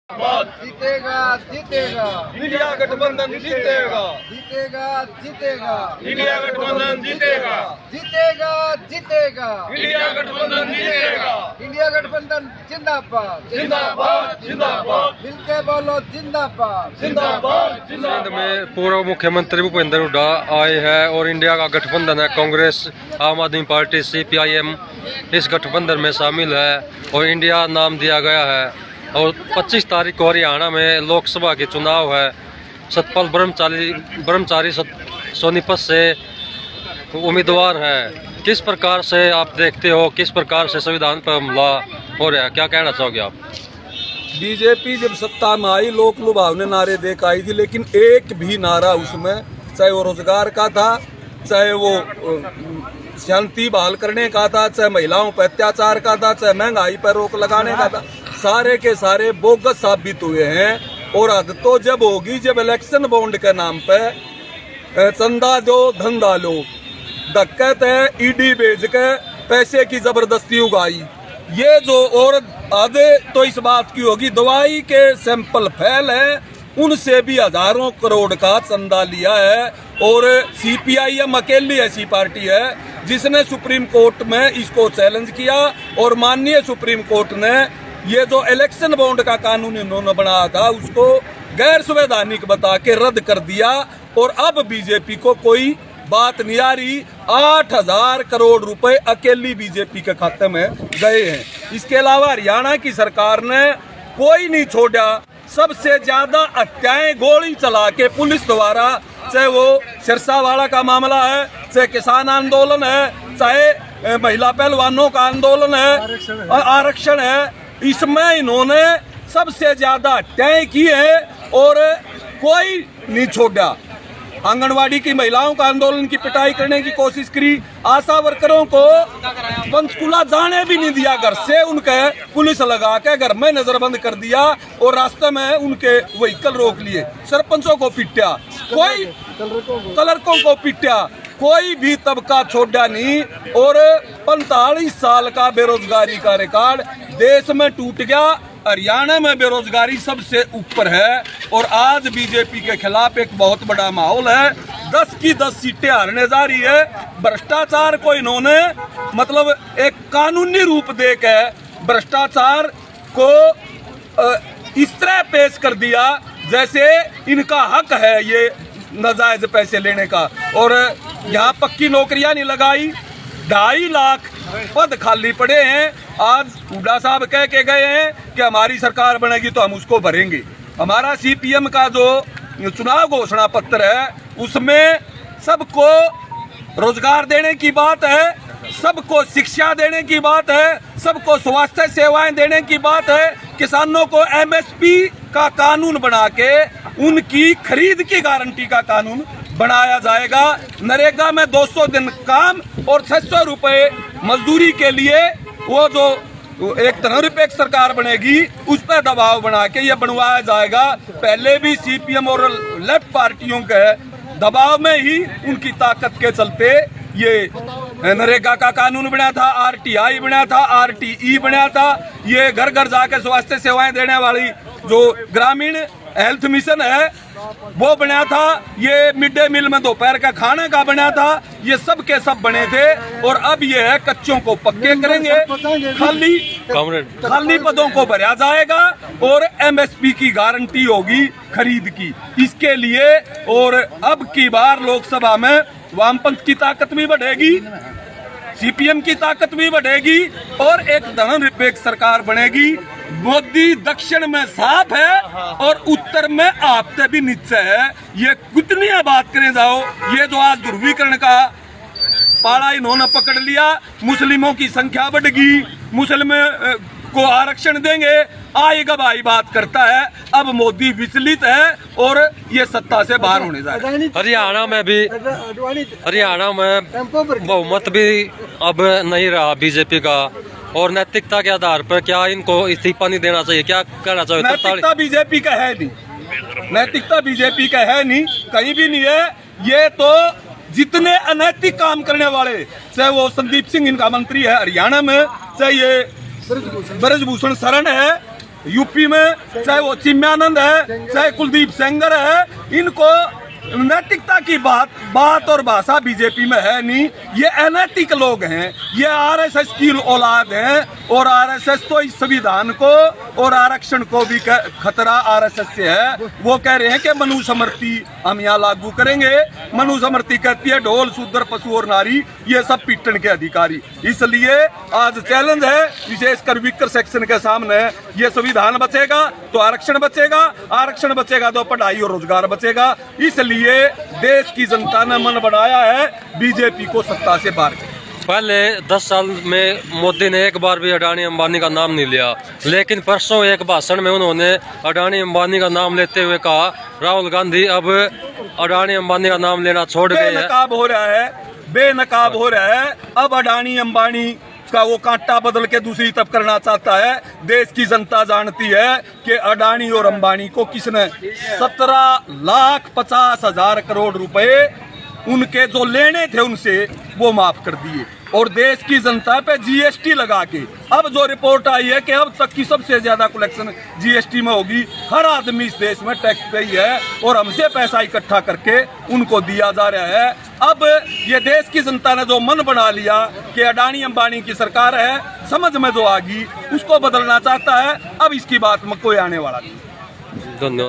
जीतेगा जीतेगा इंडिया गठबंधन जीतेगा, जीतेगा जीतेगा इंडिया गठबंधन जीतेगा, जीतेगा जीतेगा इंडिया गठबंधन जीतेगा। इंडिया गठबंधन जिंदाबाद जिंदाबाद जिंदाबाद मिलके बोलो जिंदाबाद जिंदाबाद सिंध में पूर्व मुख्यमंत्री भूपेंद्र हुड्डा आए हैं और इंडिया का गठबंधन है, कांग्रेस, आम आदमी पार्टी, CPIM इस गठबंधन में शामिल है और इंडिया नाम दिया गया है। और 25 तारीख को हरियाणा में लोकसभा के चुनाव है। सतपाल ब्रह्मचारी सोनीपत से उम्मीदवार है। किस प्रकार से आप देखते हो, किस प्रकार से संविधान पर हमला हो रहा है, क्या कहना चाहोगे आप? बीजेपी जब सत्ता में आई लोक लुभावने नारे दे के आई थी, लेकिन एक भी नारा उसमें, चाहे वो रोजगार का था, चाहे वो शांति बहाल करने का था, चाहे महिलाओं पर अत्याचार का था, चाहे महंगाई पर रोक लगाने का था, सारे के सारे बोगस साबित हुए हैं। और हद तो जब होगी जब इलेक्शन बॉन्ड के नाम पे चंदा दो धंधा लो, डकैत है ईडी भेज के पैसे की जबरदस्ती उगाई, ये जो और आधे तो इस बात की होगी दवाई के सैंपल फैल है, उनसे भी हजारों करोड़ का चंदा लिया है। और CPIM अकेली ऐसी पार्टी है जिसने सुप्रीम कोर्ट में इसको चैलेंज किया और माननीय सुप्रीम कोर्ट ने ये जो इलेक्शन बॉन्ड का कानून इन्होंने बनाया था उसको गैर संवैधानिक बता के रद्द कर दिया। और अब बीजेपी को कोई बात नहीं आ रही, 8,000 करोड़ रुपए अकेली बीजेपी के खाते में गए हैं। इसके अलावा हरियाणा की सरकार ने कोई नहीं छोड़ा, सबसे ज्यादा हत्याएं गोली चला के पुलिस द्वारा, चाहे वो सिरसावाड़ा का मामला है, चाहे किसान आंदोलन है, चाहे महिला पहलवानों का आंदोलन है, आरक्षण है, इसमें इन्होंने सबसे ज्यादा हत्याएं की है और कोई नहीं छोड़ा। आंगनवाड़ी की महिलाओं का आंदोलन की पिटाई करने की कोशिश करी, आशा वर्करों को पंचकुला जाने भी नहीं दिया, घर से उनके पुलिस लगा के घर में नजरबंद कर दिया और रास्ते में उनके व्हीकल रोक लिए, सरपंचों को पिटा, कोई क्लर्कों को पिटा, कोई भी तबका छोड़ा नहीं। और 45 साल का बेरोजगारी का रिकॉर्ड देश में टूट गया। हरियाणा में बेरोजगारी सबसे ऊपर है और आज बीजेपी के खिलाफ एक बहुत बड़ा माहौल है। 10 की 10 सीटें हारने जा रही है। भ्रष्टाचार को इन्होंने मतलब एक कानूनी रूप देकर भ्रष्टाचार को इस तरह पेश कर दिया जैसे इनका हक है ये नाजायज पैसे लेने का। और यहाँ पक्की नौकरियां नहीं लगाई, 2.5 लाख पद खाली पड़े हैं। आज हुड्डा साहब कह के गए हैं कि हमारी सरकार बनेगी तो हम उसको भरेंगे। हमारा CPM का जो चुनाव घोषणा पत्र है उसमें सबको रोजगार देने की बात है, सबको शिक्षा देने की बात है, सबको स्वास्थ्य सेवाएं देने की बात है, किसानों को MSP का कानून बना के उनकी खरीद की गारंटी का कानून बनाया जाएगा। नरेगा में 200 दिन काम और 600 रुपए मजदूरी के लिए वो जो एक धननिरपेक्ष सरकार बनेगी उस पर दबाव बना के ये बनवाया जाएगा। पहले भी CPM और लेफ्ट पार्टियों के दबाव में ही उनकी ताकत के चलते ये नरेगा का कानून बना था, RTI बना था, RTE बना था, ये घर घर जाके स्वास्थ्य सेवाएं देने वाली जो ग्रामीण हेल्थ मिशन है वो बना था, ये मिड डे मील में दोपहर का खाने का बना था, ये सब के सब बने थे। और अब ये है कच्चों को पक्के करेंगे, खाली पदों को भरा जाएगा और MSP की गारंटी होगी खरीद की इसके लिए। और अब की बार लोकसभा में वामपंथ की ताकत भी बढ़ेगी, CPM की ताकत भी बढ़ेगी और एक धननिरपेक्ष सरकार बनेगी। मोदी दक्षिण में साफ है और उत्तर में आपसे भी नीचे है। ये कितनी बात करें जाओ, ये जो आज ध्रुवीकरण का पाला इन्होंने पकड़ लिया, मुस्लिमों की संख्या बढ़ेगी, मुस्लिम को आरक्षण देंगे, आएगा भाई बात करता है। अब मोदी विचलित है और ये सत्ता से बाहर होने जा रहा है। हरियाणा में बहुमत भी अब नहीं रहा बीजेपी का और नैतिकता के आधार पर क्या इनको इस्तीफा नहीं देना चाहिए, क्या कहना चाहिए? नैतिकता बीजेपी का है नहीं, नैतिकता बीजेपी का है नहीं, कहीं भी नहीं है। ये तो जितने अनैतिक काम करने वाले, चाहे वो संदीप सिंह इनका मंत्री है हरियाणा में, चाहे ये ब्रजभूषण शरण है, यूपी में, चाहे वो चिन्मयानंद है, चाहे कुलदीप सेंगर है, इनको नैतिकता की बात और भाषा बीजेपी में है नहीं। ये अनैतिक लोग हैं, ये आरएसएस की औलाद हैं और आरएसएस तो इस संविधान को और आरक्षण को भी खतरा आरएसएस से है। वो कह रहे हैं कि मनुस्मृति हम यहाँ लागू करेंगे। मनुस्मृति कहती है ढोल शूद्र पशु और नारी ये सब पीटन के अधिकारी। इसलिए आज चैलेंज है विशेषकर वीकर सेक्शन के सामने, ये संविधान बचेगा तो आरक्षण बचेगा, आरक्षण बचेगा तो पढ़ाई और रोजगार बचेगा। इसलिए देश की जनता ने मन बनाया है बीजेपी को सत्ता से बाहर। पहले 10 साल में मोदी ने एक बार भी अडानी अंबानी का नाम नहीं लिया, लेकिन परसों एक भाषण में उन्होंने अडानी अंबानी का नाम लेते हुए कहा राहुल गांधी अब अडानी अंबानी का नाम लेना छोड़ गए हैं। बेनकाब हो रहा है, बेनकाब हो रहा है। अब अडानी अंबानी का वो कांटा बदल के दूसरी तरफ करना चाहता है। देश की जनता जानती है कि अडानी और अंबानी को किसने 17,50,000 करोड़ रुपए उनके जो लेने थे उनसे वो माफ कर दिए और देश की जनता पे जीएसटी लगा के अब जो रिपोर्ट आई है कि अब तक की सबसे ज्यादा कलेक्शन जीएसटी में होगी। हर आदमी इस देश में टैक्स पे ही है और हमसे पैसा इकट्ठा करके उनको दिया जा रहा है। अब ये देश की जनता ने जो मन बना लिया कि अडानी अंबानी की सरकार है, समझ में जो आ गई उसको बदलना चाहता है। अब इसकी बात में कोई आने वाला नहीं। धन्यवाद।